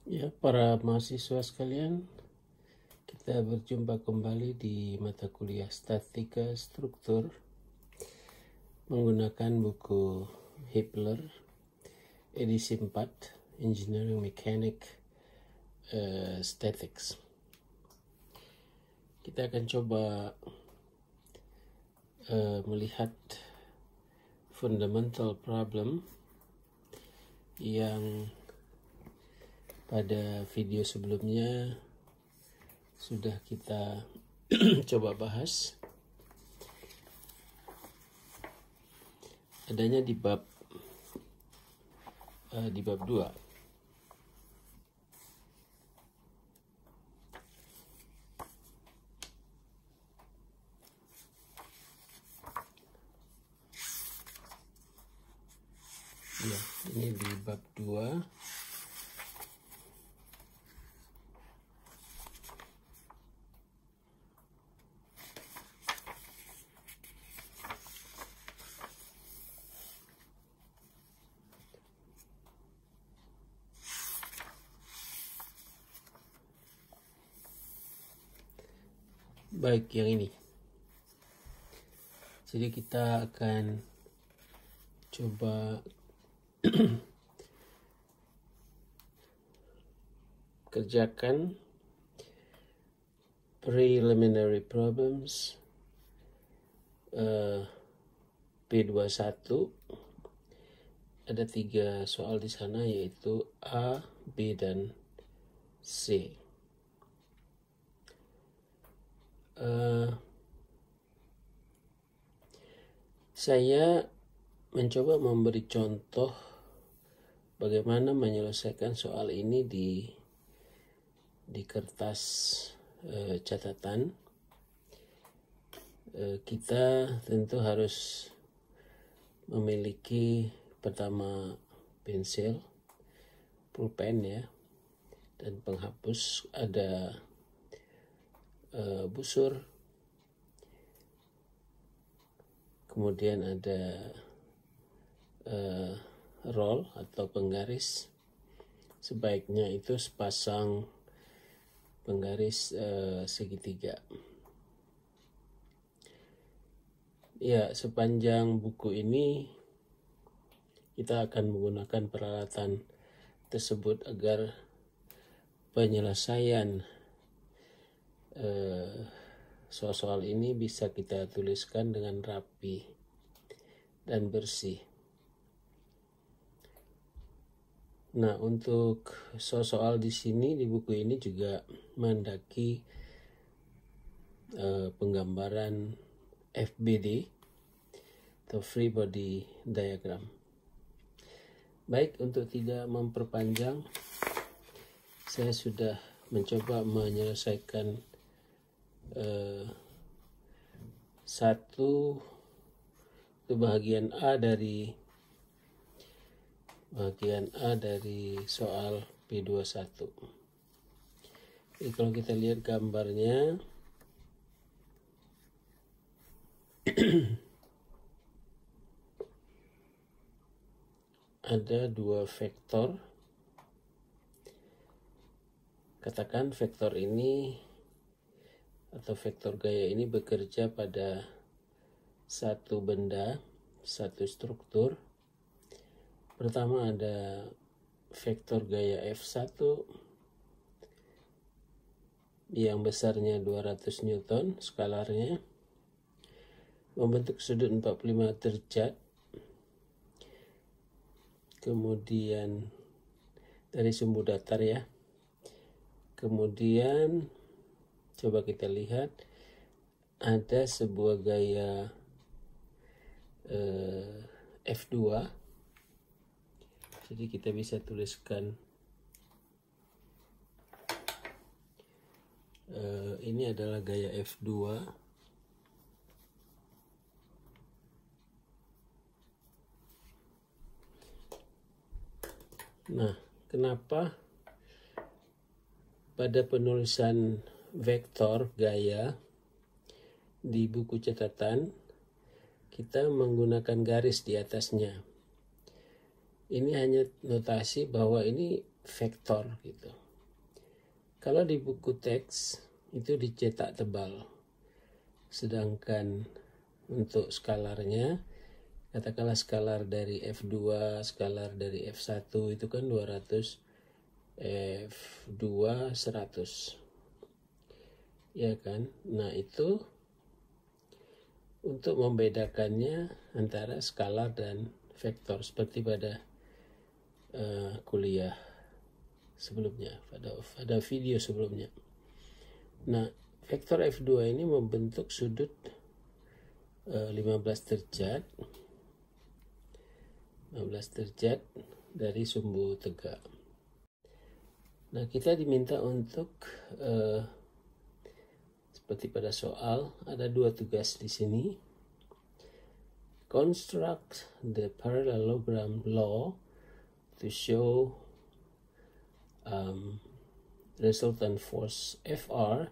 Ya, para mahasiswa sekalian, kita berjumpa kembali di mata kuliah Statika Struktur menggunakan buku Hipler edisi 4 Engineering Mechanic Statics. Kita akan coba melihat fundamental problem yang pada video sebelumnya sudah kita coba bahas. Adanya di bab 2. Ya, ini di bab 2. Baik, yang ini. Jadi kita akan coba kerjakan preliminary problems P21. Ada 3 soal di sana, yaitu A, B, dan C. Saya mencoba memberi contoh bagaimana menyelesaikan soal ini di kertas catatan. Kita tentu harus memiliki pertama pensil, pulpen ya, dan penghapus, ada busur, kemudian ada roll atau penggaris. Sebaiknya itu sepasang penggaris segitiga. Ya, sepanjang buku ini kita akan menggunakan peralatan tersebut agar penyelesaian soal-soal ini bisa kita tuliskan dengan rapi dan bersih. Nah, untuk soal-soal di sini di buku ini juga menghendaki penggambaran FBD atau Free Body Diagram. Baik, untuk tidak memperpanjang, saya sudah mencoba menyelesaikan satu bagian A dari soal P21. Jadi kalau kita lihat gambarnya, ada 2 vektor. Katakan vektor ini atau vektor gaya ini bekerja pada satu benda, satu struktur. Pertama ada vektor gaya F1 yang besarnya 200 Newton skalarnya, membentuk sudut 45 derajat. Kemudian dari sumbu datar ya. Kemudian coba kita lihat ada sebuah gaya F2. Jadi kita bisa tuliskan ini adalah gaya F2. Nah, kenapa pada penulisan vektor gaya di buku catatan kita menggunakan garis di atasnya? Ini hanya notasi bahwa ini vektor gitu. Kalau di buku teks itu dicetak tebal, sedangkan untuk skalarnya, katakanlah skalar dari F2, skalar dari F1 itu kan 200, F2 100, ya kan. Nah, itu untuk membedakannya antara skalar dan vektor seperti pada kuliah sebelumnya, pada video sebelumnya. Nah, vektor F2 ini membentuk sudut 15 derajat dari sumbu tegak. Nah, kita diminta untuk seperti pada soal, ada dua tugas di sini. Construct the parallelogram law to show resultant force Fr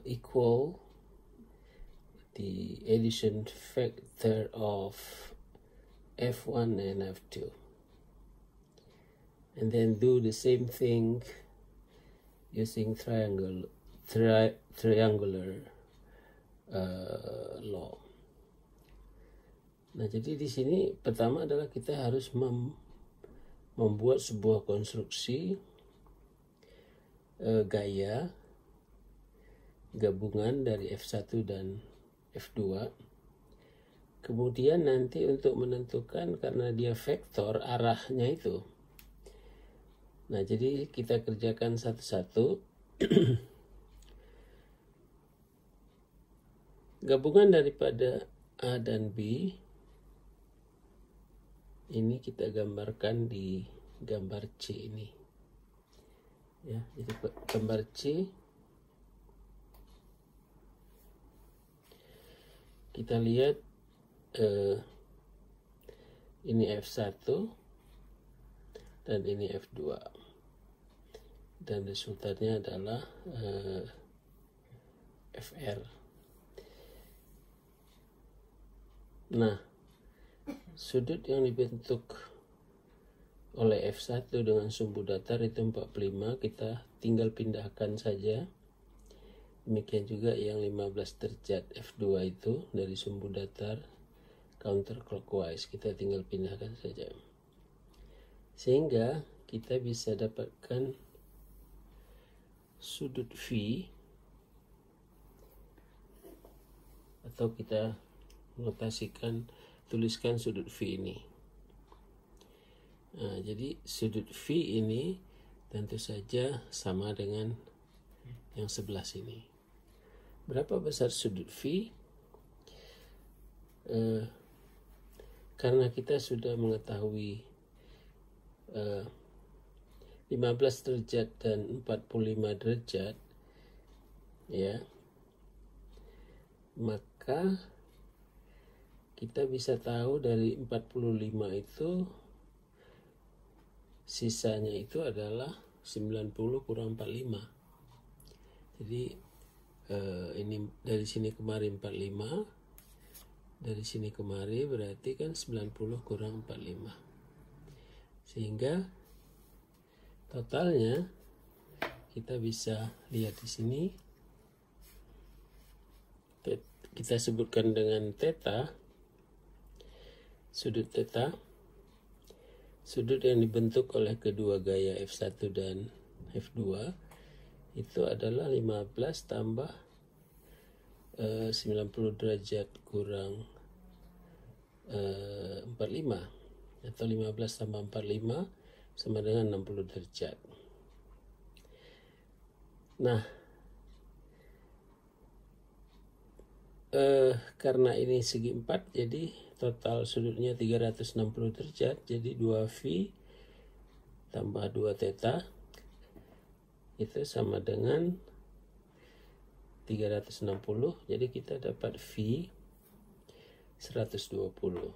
equal the addition factor of F1 and F2. And then do the same thing using triangular law. Nah, jadi di sini pertama adalah kita harus membuat sebuah konstruksi gaya gabungan dari F1 dan F2. Kemudian nanti untuk menentukan, karena dia vektor, arahnya itu. Nah, jadi kita kerjakan satu-satu. Gabungan daripada A dan B ini kita gambarkan di gambar C ini. Ya, jadi gambar C kita lihat ini F1 dan ini F2. Dan resultatnya adalah FR. Nah, sudut yang dibentuk oleh F1 dengan sumbu datar itu 45, kita tinggal pindahkan saja. Demikian juga yang 15 derajat F2 itu dari sumbu datar counterclockwise, kita tinggal pindahkan saja. Sehingga kita bisa dapatkan sudut V, atau kita tuliskan sudut V ini. Nah, jadi sudut V ini tentu saja sama dengan yang sebelah sini. Berapa besar sudut V? Karena kita sudah mengetahui 15 derajat dan 45 derajat, ya, maka kita bisa tahu dari 45 itu sisanya itu adalah 90 kurang 45. Jadi ini dari sini kemari 45, dari sini kemari berarti kan 90 kurang 45. Sehingga totalnya kita bisa lihat di sini, kita sebutkan dengan theta, sudut theta, sudut yang dibentuk oleh kedua gaya F1 dan F2 itu adalah 15 tambah 90 derajat kurang 45, atau 15 tambah 45 sama dengan 60 derajat. Nah, karena ini segi 4, jadi total sudutnya 360 derajat, jadi 2V tambah 2 theta itu sama dengan 360, jadi kita dapat V 120.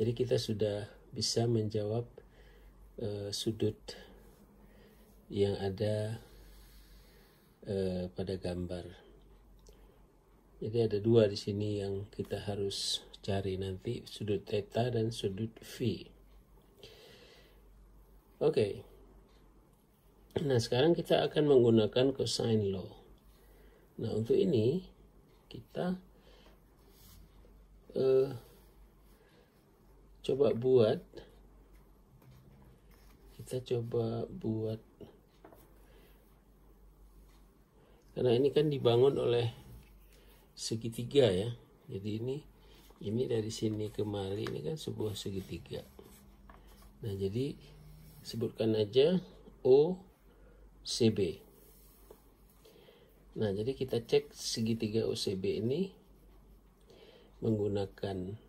Jadi kita sudah bisa menjawab sudut yang ada pada gambar. Jadi ada dua di sini yang kita harus cari nanti, sudut theta dan sudut V. Oke. Nah, sekarang kita akan menggunakan cosine law. Nah, untuk ini kita coba buat karena ini kan dibangun oleh segitiga ya. Jadi ini dari sini kemari ini kan sebuah segitiga. Nah, jadi sebutkan aja OCB. Nah, jadi kita cek segitiga OCB ini menggunakan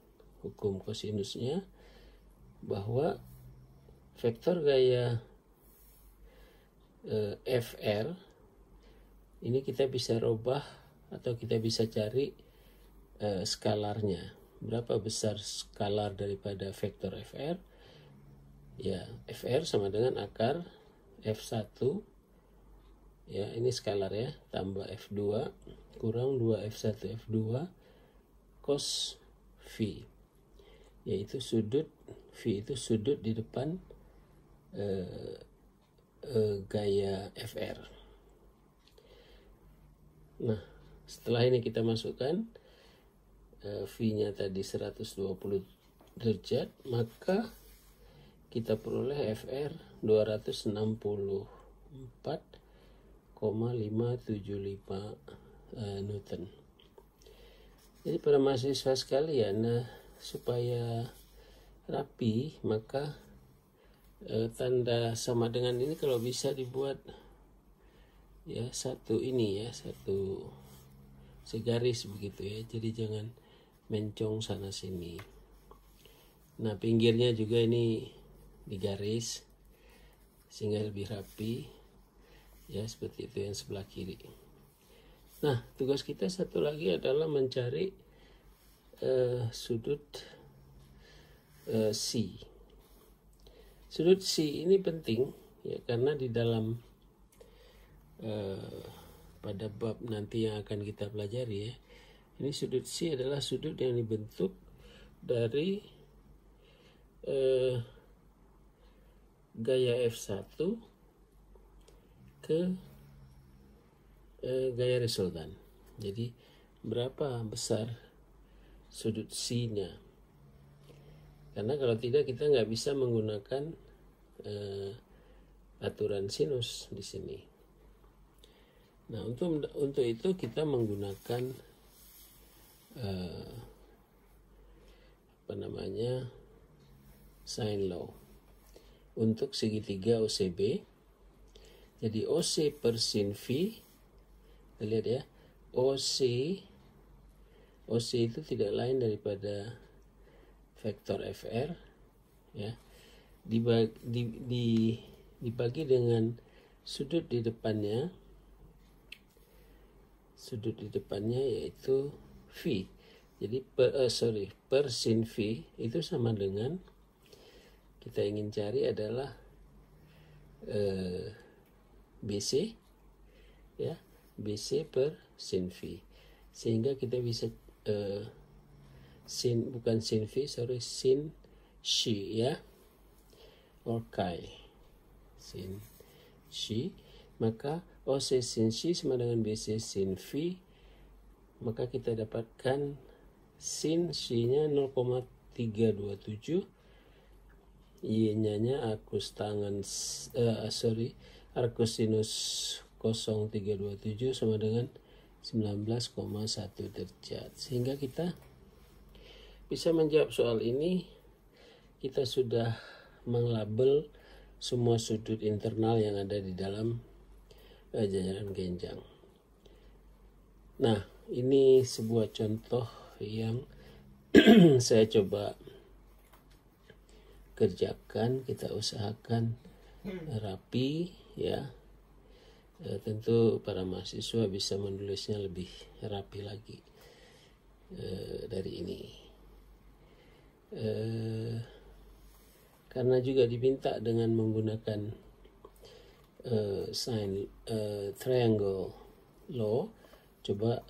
hukum kosinusnya, bahwa vektor gaya FR ini kita bisa rubah atau kita bisa cari skalarnya. Berapa besar skalar daripada vektor FR? Ya, FR sama dengan akar F1 ya, ini skalar ya, tambah F2 kurang 2F1 F2 cos V, yaitu sudut V itu sudut di depan gaya FR. Nah, setelah ini kita masukkan V-nya tadi 120 derajat, maka kita peroleh FR 264,575 Newton. Jadi para mahasiswa sekalian, supaya rapi, maka tanda sama dengan ini kalau bisa dibuat ya satu ini ya, satu segaris begitu ya. Jadi jangan mencong sana sini. Nah, pinggirnya juga ini digaris sehingga lebih rapi ya, seperti itu yang sebelah kiri. Nah, tugas kita satu lagi adalah mencari sudut C. Sudut C ini penting ya, karena di dalam pada bab nanti yang akan kita pelajari ya, ini sudut C adalah sudut yang dibentuk dari gaya F1 ke gaya resultan. Jadi berapa besar sudut C-nya? Karena kalau tidak kita nggak bisa menggunakan aturan sinus di sini. Nah, untuk itu kita menggunakan sine law untuk segitiga OCB. Jadi OC per sin V, kita lihat ya, OC itu tidak lain daripada vektor FR ya, dibagi dengan sudut di depannya yaitu V. Jadi per sin V itu sama dengan, kita ingin cari adalah BC ya, BC per sin V, sehingga kita bisa sin shi ya, or chi sin shi, maka OC sin shi sama dengan BC sin V, maka kita dapatkan sin shi-nya 0,327, Y-nya arcus sinus 0,327 sama dengan 19,1 derajat. Sehingga kita bisa menjawab soal ini. Kita sudah menglabel semua sudut internal yang ada di dalam jajaran genjang. Nah, ini sebuah contoh yang saya coba kerjakan. Kita usahakan rapi ya. Tentu para mahasiswa bisa menulisnya lebih rapi lagi dari ini. Karena juga diminta dengan menggunakan triangle law, coba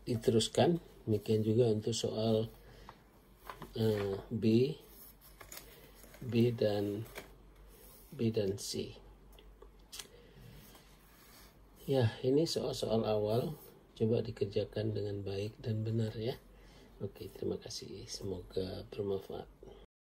diteruskan. Demikian juga untuk soal B dan B dan C. Ya, ini soal-soal awal. Coba dikerjakan dengan baik dan benar ya. Oke, terima kasih. Semoga bermanfaat.